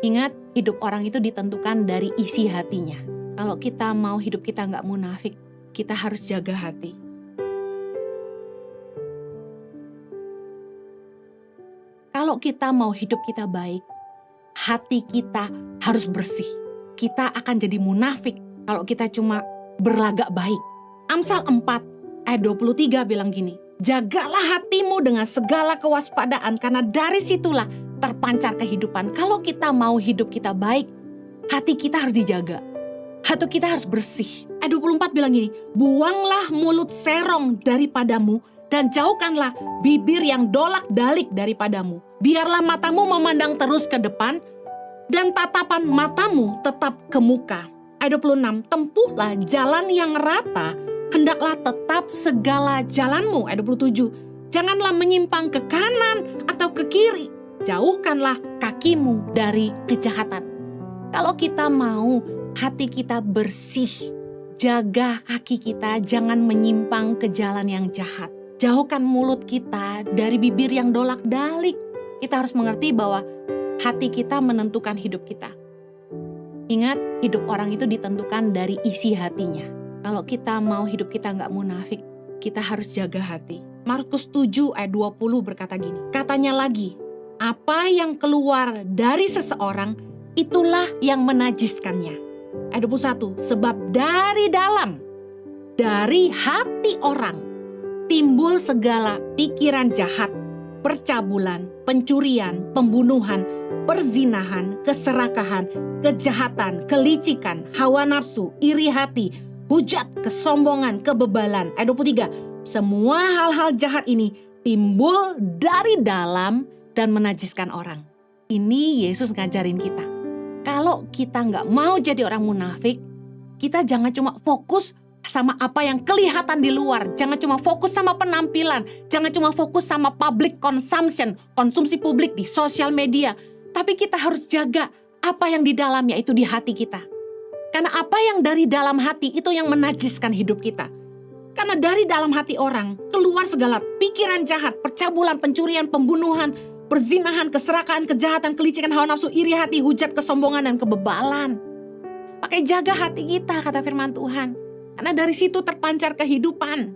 Ingat, hidup orang itu ditentukan dari isi hatinya. Kalau kita mau hidup kita nggak munafik, kita harus jaga hati. Kalau kita mau hidup kita baik, hati kita harus bersih. Kita akan jadi munafik kalau kita cuma berlagak baik. Amsal 4 ayat 23 bilang gini, jagalah hatimu dengan segala kewaspadaan karena dari situlah terpancar kehidupan. Kalau kita mau hidup kita baik, hati kita harus dijaga. Hati kita harus bersih. Ayat 24 bilang gini, buanglah mulut serong daripadamu dan jauhkanlah bibir yang dolak-dalik daripadamu. Biarlah matamu memandang terus ke depan dan tatapan matamu tetap ke muka. Ayat 26, tempuhlah jalan yang rata, hendaklah tetap segala jalanmu. Ayat 27, janganlah menyimpang ke kanan atau ke kiri. Jauhkanlah kakimu dari kejahatan. Kalau kita mau hati kita bersih, jaga kaki kita jangan menyimpang ke jalan yang jahat. Jauhkan mulut kita dari bibir yang dolak-dalik. Kita harus mengerti bahwa hati kita menentukan hidup kita. Ingat, hidup orang itu ditentukan dari isi hatinya. Kalau kita mau hidup kita nggak munafik, kita harus jaga hati. Markus 7 ayat 20 berkata gini, katanya lagi, apa yang keluar dari seseorang, itulah yang menajiskannya. Ayat 21, sebab dari dalam, dari hati orang, timbul segala pikiran jahat, percabulan, pencurian, pembunuhan, perzinahan, keserakahan, kejahatan, kelicikan, hawa nafsu, iri hati, hujat, kesombongan, kebebalan. Ayat 23, semua hal-hal jahat ini timbul dari dalam dan menajiskan orang. Ini Yesus ngajarin kita. Kalau kita nggak mau jadi orang munafik, kita jangan cuma fokus sama apa yang kelihatan di luar. Jangan cuma fokus sama penampilan. Jangan cuma fokus sama public consumption, konsumsi publik di sosial media. Tapi kita harus jaga apa yang di dalam, yaitu di hati kita. Karena apa yang dari dalam hati itu yang menajiskan hidup kita. Karena dari dalam hati orang keluar segala pikiran jahat, percabulan, pencurian, pembunuhan, perzinahan, keserakahan, kejahatan, kelicikan, hawa nafsu, iri hati, hujat, kesombongan, dan kebebalan. Pakai jaga hati kita, kata firman Tuhan. Karena dari situ terpancar kehidupan.